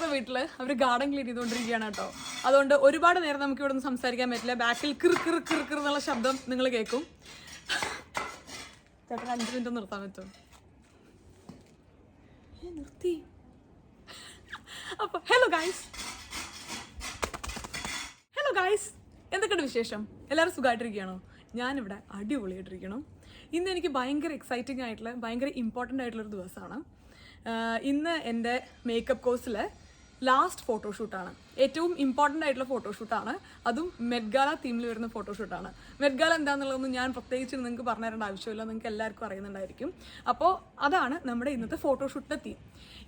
നമ്മുടെ വീട്ടിൽ അവർ garden clean ചെയ്തുകൊണ്ടിരിക്കുകയാണ് കേട്ടോ. അതുകൊണ്ട് ഒരുപാട് നേരം നമുക്ക് ഇവിടെ നിന്ന് സംസാരിക്കാൻ പറ്റില്ല. ബാക്കിൽ കിർ എന്നുള്ള ശബ്ദം നിങ്ങൾ കേൾക്കും. ചേട്ടൻ 5 മിനിറ്റ് നിർത്താൻ പറ്റുമോ? നിർത്തി. അപ്പോൾ ഹലോ ഗൈസ്, എന്തൊക്കെയുണ്ട് വിശേഷം? എല്ലാവരും സുഖമായിട്ടിരിക്കുകയാണോ? ഞാനിവിടെ അടിപൊളിയായിട്ടിരിക്കണം. ഇന്ന് എനിക്ക് ഭയങ്കര എക്സൈറ്റിംഗ് ആയിട്ടുള്ള, ഭയങ്കര ഇമ്പോർട്ടൻ്റ് ആയിട്ടുള്ളൊരു ദിവസമാണ്. ഇന്ന് എൻ്റെ മേക്കപ്പ് കോഴ്സിലെ ലാസ്റ്റ് ഫോട്ടോഷൂട്ടാണ്. ഏറ്റവും ഇമ്പോർട്ടൻ്റ് ആയിട്ടുള്ള ഫോട്ടോഷൂട്ടാണ്. അതും മെഡ്ഗാല തീമിൽ വരുന്ന ഫോട്ടോഷൂട്ടാണ്. മെഡ്ഗാല എന്താണെന്നുള്ളതൊന്നും ഞാൻ പ്രത്യേകിച്ച് നിങ്ങൾക്ക് പറഞ്ഞു തരേണ്ട ആവശ്യമില്ല, നിങ്ങൾക്ക് എല്ലാവർക്കും അറിയുന്നുണ്ടായിരിക്കും. അപ്പോൾ അതാണ് നമ്മുടെ ഇന്നത്തെ ഫോട്ടോഷൂട്ടിൻ്റെ തീം.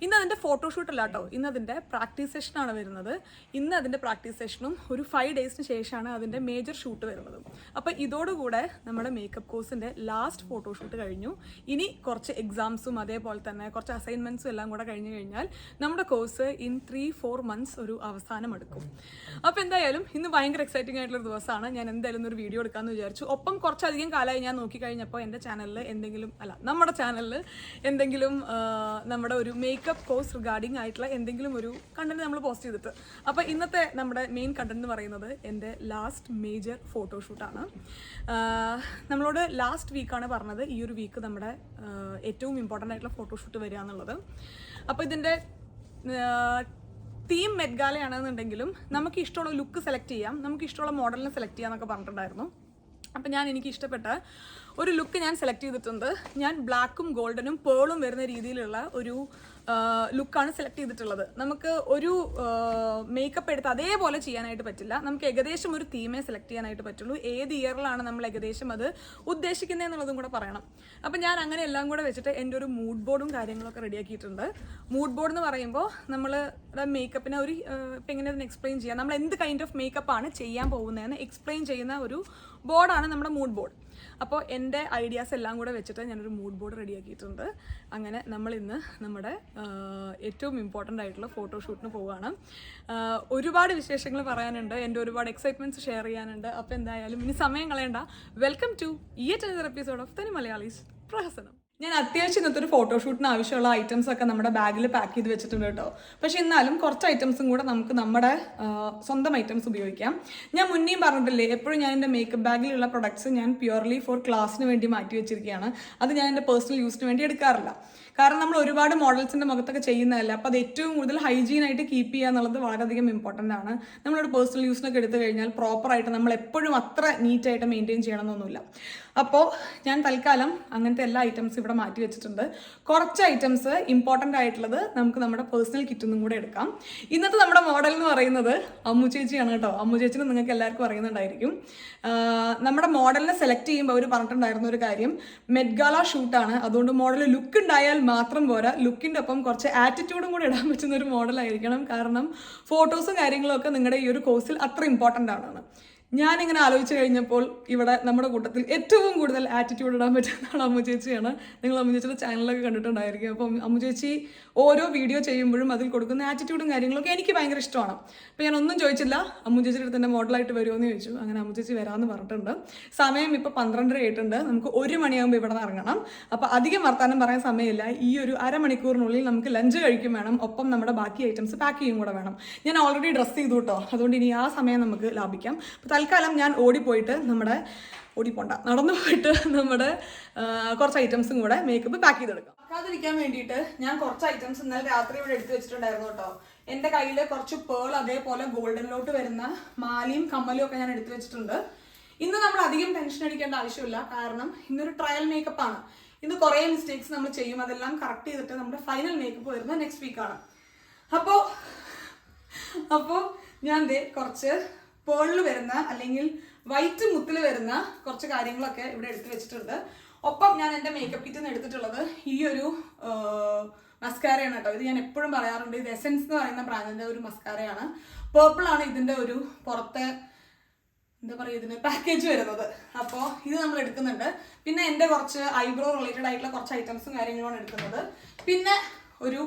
ഇന്ന് അതിൻ്റെ ഫോട്ടോഷൂട്ടല്ല കേട്ടോ, ഇന്ന് അതിൻ്റെ പ്രാക്ടീസ് സെഷനാണ് വരുന്നത്. ഇന്ന് അതിൻ്റെ പ്രാക്ടീസ് സെഷനും ഒരു 5 ഡേയ്സിന് ശേഷമാണ് അതിൻ്റെ മേജർ ഷൂട്ട് വരുന്നത്. അപ്പോൾ ഇതോടുകൂടെ നമ്മുടെ മേക്കപ്പ് കോഴ്സിൻ്റെ ലാസ്റ്റ് ഫോട്ടോഷൂട്ട് കഴിഞ്ഞു. ഇനി കുറച്ച് എക്സാംസും അതേപോലെ തന്നെ കുറച്ച് അസൈൻമെൻറ്റ്സും എല്ലാം കൂടെ കഴിഞ്ഞ് കഴിഞ്ഞാൽ നമ്മുടെ കോഴ്സ് ഇൻ 3-4 മന്ത്സ് ഒരു അവസാനം എടുക്കും. അപ്പോൾ എന്തായാലും ഇന്ന് ഭയങ്കര എക്സൈറ്റിംഗ് ആയിട്ടുള്ളൊരു ദിവസമാണ്. ഞാൻ എന്തായാലും ഒരു വീഡിയോ എടുക്കാമെന്ന് വിചാരിച്ചു. ഒപ്പം കുറച്ചധികം കാലമായി ഞാൻ നോക്കിക്കഴിഞ്ഞപ്പോൾ എൻ്റെ ചാനലിൽ നമ്മുടെ ചാനലിൽ എന്തെങ്കിലും നമ്മുടെ ഒരു മേക്കപ്പ് കോഴ്സ് റിഗാർഡിംഗ് ആയിട്ടുള്ള എന്തെങ്കിലും ഒരു കണ്ടന്റ് നമ്മൾ പോസ്റ്റ് ചെയ്തിട്ട്. അപ്പോൾ ഇന്നത്തെ നമ്മുടെ മെയിൻ കണ്ടന്റ് എന്ന് പറയുന്നത് എൻ്റെ ലാസ്റ്റ് മേജർ ഫോട്ടോഷൂട്ടാണ്. നമ്മളോട് ലാസ്റ്റ് വീക്കാണ് പറഞ്ഞത് ഈ ഒരു വീക്ക് നമ്മുടെ ഏറ്റവും ഇമ്പോർട്ടൻ്റ് ആയിട്ടുള്ള ഫോട്ടോഷൂട്ട് വരിക എന്നുള്ളത്. അപ്പോൾ ഇതിൻ്റെ തീം മെഡ്ഗാലയാണെന്നുണ്ടെങ്കിലും നമുക്ക് ഇഷ്ടമുള്ള ലുക്ക് സെലക്ട് ചെയ്യാം, നമുക്ക് ഇഷ്ടമുള്ള മോഡലിനെ സെലക്ട് ചെയ്യാമെന്നൊക്കെ പറഞ്ഞിട്ടുണ്ടായിരുന്നു. അപ്പം എനിക്ക് ഇഷ്ടപ്പെട്ട ഒരു ലുക്ക് ഞാൻ സെലക്ട് ചെയ്തിട്ടുണ്ട്. ഞാൻ ബ്ലാക്കും ഗോൾഡനും പേളും വരുന്ന രീതിയിലുള്ള ഒരു ലുക്കാണ് സെലക്ട് ചെയ്തിട്ടുള്ളത്. നമുക്ക് ഒരു മേക്കപ്പ് എടുത്ത് അതേപോലെ ചെയ്യാനായിട്ട് പറ്റില്ല. നമുക്ക് ഏകദേശം ഒരു തീമേ സെലക്ട് ചെയ്യാനായിട്ട് പറ്റുള്ളൂ. ഏത് ഇയറിലാണ് നമ്മൾ ഏകദേശം അത് ഉദ്ദേശിക്കുന്നത് എന്നുള്ളതും കൂടെ പറയണം. അപ്പം ഞാൻ അങ്ങനെ എല്ലാം കൂടെ വെച്ചിട്ട് എൻ്റെ ഒരു മൂഡ് ബോർഡും കാര്യങ്ങളൊക്കെ റെഡിയാക്കിയിട്ടുണ്ട്. മൂഡ് ബോർഡ് എന്ന് പറയുമ്പോൾ നമ്മൾ മേക്കപ്പിനെ ഒരു ഇപ്പം എങ്ങനെ അതിന് എക്സ്പ്ലെയിൻ ചെയ്യാം, നമ്മൾ എന്ത് കൈൻഡ് ഓഫ് മേക്കപ്പാണ് ചെയ്യാൻ പോകുന്നതെന്ന് എക്സ്പ്ലെയിൻ ചെയ്യുന്ന ഒരു ബോർഡാണ് നമ്മുടെ മൂഡ് ബോർഡ്. അപ്പോൾ എൻ്റെ ഐഡിയാസ് എല്ലാം കൂടെ വെച്ചിട്ട് ഞാനൊരു മൂഡ് ബോർഡ് റെഡിയാക്കിയിട്ടുണ്ട്. അങ്ങനെ നമ്മൾ ഇന്ന് നമ്മുടെ ഏറ്റവും ഇമ്പോർട്ടൻ്റ് ആയിട്ടുള്ള ഫോട്ടോഷൂട്ടിന് പോവുകയാണ്. ഒരുപാട് വിശേഷങ്ങൾ പറയാനുണ്ട്, എൻ്റെ ഒരുപാട് എക്സൈറ്റ്മെൻറ്റ്സ് ഷെയർ ചെയ്യാനുണ്ട്. അപ്പോൾ എന്തായാലും ഇനി സമയം കളയണ്ട. Welcome to yet another episode of തനി മലയാളീസ് പ്രഹസനം. ഞാൻ അത്യാവശ്യം ഇന്നത്തെ ഒരു ഫോട്ടോഷൂട്ടിന് ആവശ്യമുള്ള ഐറ്റംസ് ഒക്കെ നമ്മുടെ ബാഗിൽ പാക്ക് ചെയ്ത് വെച്ചിട്ടുണ്ട് കേട്ടോ. പക്ഷെ എന്നാലും കുറച്ച് ഐറ്റംസും കൂടെ നമുക്ക് നമ്മുടെ സ്വന്തം ഐറ്റംസ് ഉപയോഗിക്കാം. ഞാൻ മുന്നേയും പറഞ്ഞിട്ടില്ലേ, എപ്പോഴും ഞാൻ എൻ്റെ മേക്കപ്പ് ബാഗിലുള്ള പ്രൊഡക്ട്സ് ഞാൻ പ്യുവർലി ഫോർ ക്ലാസ്സിന് വേണ്ടി മാറ്റി വെച്ചിരിക്കുകയാണ്. അത് ഞാൻ എൻ്റെ പേഴ്സണൽ യൂസിന് വേണ്ടി എടുക്കാറില്ല. കാരണം നമ്മൾ ഒരുപാട് മോഡൽസിൻ്റെ മുഖത്തൊക്കെ ചെയ്യുന്നതല്ല. അപ്പോൾ അത് ഏറ്റവും കൂടുതൽ ഹൈജീനായിട്ട് കീപ്പ് ചെയ്യുക എന്നുള്ളത് വളരെയധികം ഇമ്പോർട്ടൻ്റ് ആണ്. നമ്മളൊരു പേഴ്സണൽ യൂസിനൊക്കെ എടുത്തു കഴിഞ്ഞാൽ പ്രോപ്പറായിട്ട് നമ്മൾ എപ്പോഴും അത്ര നീറ്റായിട്ട് മെയിൻറ്റെയിൻ ചെയ്യണമെന്നൊന്നുമില്ല. അപ്പോൾ ഞാൻ തൽക്കാലം അങ്ങനത്തെ എല്ലാ ഐറ്റംസും ഇവിടെ മാറ്റി വെച്ചിട്ടുണ്ട്. കുറച്ച് ഐറ്റംസ് ഇമ്പോർട്ടൻ്റ് ആയിട്ടുള്ളത് നമുക്ക് നമ്മുടെ പേഴ്സണൽ കിറ്റൊന്നും കൂടെ എടുക്കാം. ഇന്നത്തെ നമ്മുടെ മോഡൽ എന്ന് പറയുന്നത് അമ്മു ചേച്ചിയാണ് കേട്ടോ. അമ്മു ചേച്ചിനെ നിങ്ങൾക്ക് എല്ലാവർക്കും അറിയുന്നുണ്ടായിരിക്കും. നമ്മുടെ മോഡലിനെ സെലക്ട് ചെയ്യുമ്പോൾ അവർ പറഞ്ഞിട്ടുണ്ടായിരുന്ന ഒരു കാര്യം, മെഡ്ഗാല ഷൂട്ടാണ്, അതുകൊണ്ട് മോഡൽ ലുക്ക് ഉണ്ടായാൽ മാത്രം പോരാ, ലുക്കിൻ്റെ ഒപ്പം കുറച്ച് ആറ്റിറ്റ്യൂഡും കൂടെ ഇടാൻ പറ്റുന്ന ഒരു മോഡലായിരിക്കണം. കാരണം ഫോട്ടോസും കാര്യങ്ങളും ഒക്കെ നിങ്ങളുടെ ഈ ഒരു കോഴ്സിൽ അത്ര ഇമ്പോർട്ടൻ്റ് ആണ്. ഞാനിങ്ങനെ ആലോചിച്ച് കഴിഞ്ഞപ്പോൾ ഇവിടെ നമ്മുടെ കൂട്ടത്തിൽ ഏറ്റവും കൂടുതൽ ആറ്റിറ്റ്യൂഡ് ഇടാൻ പറ്റുന്ന ആൾ അമ്മു ചേച്ചിയാണ്. നിങ്ങൾ അമ്മു ചേച്ചിയുടെ ചാനലൊക്കെ കണ്ടിട്ടുണ്ടായിരിക്കും. അപ്പം അമ്മു ചേച്ചി ഓരോ വീഡിയോ ചെയ്യുമ്പോഴും അതിൽ കൊടുക്കുന്ന ആറ്റിറ്റ്യൂഡും കാര്യങ്ങളൊക്കെ എനിക്ക് ഭയങ്കര ഇഷ്ടമാണ്. അപ്പോൾ ഞാൻ ഒന്നും ചോദിച്ചില്ല, അമ്മു ചേച്ചിയുടെ അടുത്ത് തന്നെ മോഡലായിട്ട് വരുമോ എന്ന് ചോദിച്ചു. അങ്ങനെ അമ്മു ചേച്ചി വരാമെന്ന് പറഞ്ഞിട്ടുണ്ട്. സമയം ഇപ്പോൾ 12:30 ആയിട്ടുണ്ട്. നമുക്ക് 1 മണിയാകുമ്പോൾ ഇവിടെ നിന്ന് ഇറങ്ങണം. അപ്പോൾ അധികം വർത്താനം പറയാൻ സമയമില്ല. ഈ ഒരു അരമണിക്കൂറിനുള്ളിൽ നമുക്ക് ലഞ്ച് കഴിക്കും വേണം, ഒപ്പം നമ്മുടെ ബാക്കി ഐറ്റംസ് പാക്ക് ചെയ്യും കൂടെ വേണം. ഞാൻ ഓൾറെഡി ഡ്രസ്സ് ചെയ്തു കേട്ടോ, അതുകൊണ്ട് ഇനി ആ സമയം നമുക്ക് ലാഭിക്കാം. തൽക്കാലം ഞാൻ നടന്നു പോയിട്ട് നമ്മുടെ കുറച്ച് ഐറ്റംസും കൂടെ മേക്കപ്പ് പാക്ക് ചെയ്തെടുക്കാം. പാക്കാതിരിക്കാൻ വേണ്ടിയിട്ട് ഞാൻ കുറച്ച് ഐറ്റംസ് ഇന്നലെ രാത്രി ഇവിടെ എടുത്തു വെച്ചിട്ടുണ്ടായിരുന്നു കേട്ടോ. എൻ്റെ കയ്യിൽ കുറച്ച് പേൾ അതേപോലെ ഗോൾഡനിലോട്ട് വരുന്ന മാലയും കമ്മലും ഒക്കെ ഞാൻ എടുത്തു വെച്ചിട്ടുണ്ട്. ഇന്ന് നമ്മൾ അധികം ടെൻഷൻ അടിക്കേണ്ട ആവശ്യമില്ല, കാരണം ഇന്നൊരു ട്രയൽ മേക്കപ്പ് ആണ്. ഇന്ന് കുറേ മിസ്റ്റേക്സ് നമ്മൾ ചെയ്യും, അതെല്ലാം കറക്റ്റ് ചെയ്തിട്ട് നമ്മുടെ ഫൈനൽ മേക്കപ്പ് വരുന്നത് നെക്സ്റ്റ് വീക്കാണ്. അപ്പോൾ ഞാൻ കുറച്ച് പേളിൽ വരുന്ന അല്ലെങ്കിൽ വൈറ്റ് മുത്തിൽ വരുന്ന കുറച്ച് കാര്യങ്ങളൊക്കെ ഇവിടെ എടുത്തു വെച്ചിട്ടുണ്ട്. ഒപ്പം ഞാൻ എൻ്റെ മേക്കപ്പ് കിറ്റിൽ നിന്ന് എടുത്തിട്ടുള്ളത് ഈ ഒരു മസ്കാരയാണ് കേട്ടോ. ഇത് ഞാൻ എപ്പോഴും പറയാറുണ്ട്, ഇത് എസെൻസ് എന്ന് പറയുന്ന ബ്രാൻഡിൻ്റെ ഒരു മസ്കാരയാണ്. പേർപ്പിളാണ് ഇതിൻ്റെ ഒരു പുറത്തെ ഇതിന് പാക്കേജ് വരുന്നത്. അപ്പോൾ ഇത് നമ്മൾ എടുക്കുന്നുണ്ട്. പിന്നെ എൻ്റെ കുറച്ച് ഐബ്രോ റിലേറ്റഡ് ആയിട്ടുള്ള കുറച്ച് ഐറ്റംസും കാര്യങ്ങളുമാണ് എടുക്കുന്നത്. പിന്നെ ഒരു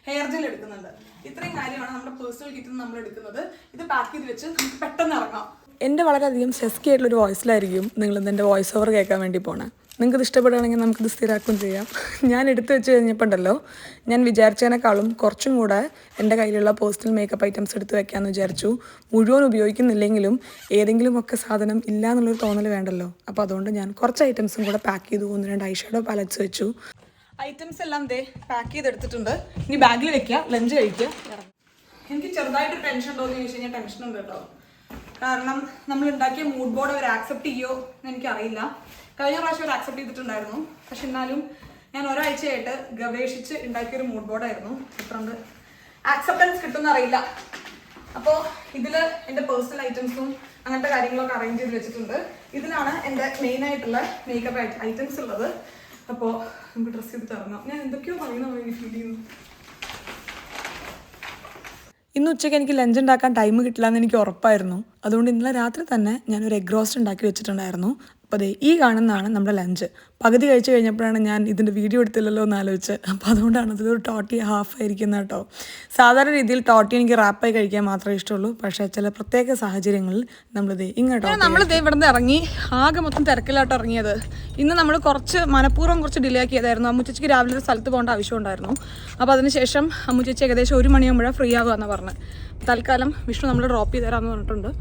ഹെയർ ജെൽ എടുക്കുന്നുണ്ട്. ഇത്രയും കാര്യമാണ് നമ്മുടെ പേഴ്സണൽ കിറ്റിൽ നമ്മൾ എടുക്കുന്നത്. ഇത് പാക്ക് ചെയ്ത് വെച്ച് നമുക്ക് പെട്ടെന്ന് ഇറങ്ങാം. എൻ്റെ വളരെയധികം സെസ്കി ആയിട്ടുള്ളൊരു വോയിസിലായിരിക്കും നിങ്ങൾ എൻ്റെ വോയിസ് ഓവർ കേൾക്കാൻ വേണ്ടി പോണേ. നിങ്ങൾക്കിത് ഇഷ്ടപ്പെടുകയാണെങ്കിൽ നമുക്കിത് സ്ഥിരമാക്കുകയും ചെയ്യാം. ഞാൻ എടുത്തു വെച്ച് കഴിഞ്ഞപ്പോൾ ഉണ്ടല്ലോ, ഞാൻ വിചാരിച്ചതിനേക്കാളും കുറച്ചും കൂടെ എൻ്റെ കയ്യിലുള്ള പേഴ്സണൽ മേക്കപ്പ് ഐറ്റംസ് എടുത്ത് വെക്കാമെന്ന് വിചാരിച്ചു. മുഴുവൻ ഉപയോഗിക്കുന്നില്ലെങ്കിലും ഏതെങ്കിലുമൊക്കെ സാധനം ഇല്ല എന്നുള്ളൊരു തോന്നൽ വേണ്ടല്ലോ. അപ്പോൾ അതുകൊണ്ട് ഞാൻ കുറച്ച് ഐറ്റംസും കൂടെ പാക്ക് ചെയ്തു. 1-2 ഐ ഷാഡോ പാലറ്റ്സ് വെച്ചു. ഐറ്റംസ് എല്ലാം പാക്ക് ചെയ്തെടുത്തിട്ടുണ്ട്. ഇനി ബാഗിൽ വെക്കുക, ലഞ്ച് കഴിക്കുക. എനിക്ക് ചെറുതായിട്ട് ടെൻഷൻ ഉണ്ടോയെന്ന് ചോദിച്ചു കഴിഞ്ഞാൽ ടെൻഷനുണ്ട് കേട്ടോ. കാരണം നമ്മൾ ഉണ്ടാക്കിയ മൂഡ് ബോർഡ് അവർ ആക്സെപ്റ്റ് ചെയ്യുമോ എന്ന് എനിക്കറിയില്ല. കഴിഞ്ഞ പ്രാവശ്യം അവർ ആക്സെപ്റ്റ് ചെയ്തിട്ടുണ്ടായിരുന്നു. പക്ഷെ എന്നാലും ഞാൻ ഒരാഴ്ചയായിട്ട് ഗവേഷിച്ച് ഉണ്ടാക്കിയൊരു മൂഡ് ബോർഡായിരുന്നു. എത്രണ്ട് ആക്സെപ്റ്റൻസ് കിട്ടുമെന്ന് അറിയില്ല. അപ്പോൾ ഇതിൽ എൻ്റെ പേഴ്സണൽ ഐറ്റംസും അങ്ങനത്തെ കാര്യങ്ങളൊക്കെ അറേഞ്ച് ചെയ്ത് വെച്ചിട്ടുണ്ട്. ഇതിലാണ് എൻ്റെ മെയിനായിട്ടുള്ള മേക്കപ്പ് ഐറ്റംസ് ഉള്ളത്. അപ്പോൾ നമുക്ക് ഡ്രസ്സ് ചെയ്തിട്ട് ഇറങ്ങാം. ഞാൻ എന്തൊക്കെയോ പറയുന്ന ഫീൽ ചെയ്യുന്നു. ഇന്ന് ഉച്ചയ്ക്ക് എനിക്ക് ലഞ്ച് ഉണ്ടാക്കാൻ ടൈം കിട്ടില്ല എന്ന് എനിക്ക് ഉറപ്പായിരുന്നു. അതുകൊണ്ട് ഇന്നലെ രാത്രി തന്നെ ഞാനൊരു എഗ് റോസ്റ്റ് ഉണ്ടാക്കി വെച്ചിട്ടുണ്ടായിരുന്നു. അപ്പോൾ അതെ, ഈ കാണുന്നതാണ് നമ്മുടെ ലഞ്ച്. പകുതി കഴിച്ച് കഴിഞ്ഞപ്പോഴാണ് ഞാൻ ഇതിൻ്റെ വീഡിയോ എടുത്തില്ലല്ലോ എന്ന് ആലോചിച്ച്. അപ്പോൾ അതുകൊണ്ടാണ് ഇതൊരു ടോട്ടി ഹാഫ് ആയിരിക്കുന്നത് കേട്ടോ. സാധാരണ രീതിയിൽ ടോട്ടി എനിക്ക് റാപ്പായി കഴിക്കാൻ മാത്രമേ ഇഷ്ടമുള്ളൂ. പക്ഷേ ചില പ്രത്യേക സാഹചര്യങ്ങളിൽ നമ്മളിത് ഇങ്ങോട്ടോ നമ്മളിത് ഇവിടെ നിന്ന് ഇറങ്ങി ആകെ മൊത്തം തിരക്കിലായിട്ട് ഇറങ്ങിയത്. ഇന്ന് നമ്മൾ മനഃപൂർവ്വം കുറച്ച് ഡിലേ ആക്കിയതായിരുന്നു. അമ്മുച്ചേച്ചിക്ക് രാവിലെ ഒരു സ്ഥലത്ത് പോകേണ്ട ആവശ്യമുണ്ടായിരുന്നു. അപ്പോൾ അതിനുശേഷം അമ്മുച്ചേച്ചി ഏകദേശം 1 മണിയാകുമ്പോഴാണ് ഫ്രീ ആകുകയെന്ന് പറഞ്ഞത്. തൽക്കാലം വിഷ്ണു നമ്മൾ ഡ്രോപ്പ് ചെയ്ത് തരാമെന്ന് പറഞ്ഞിട്ടുണ്ട്.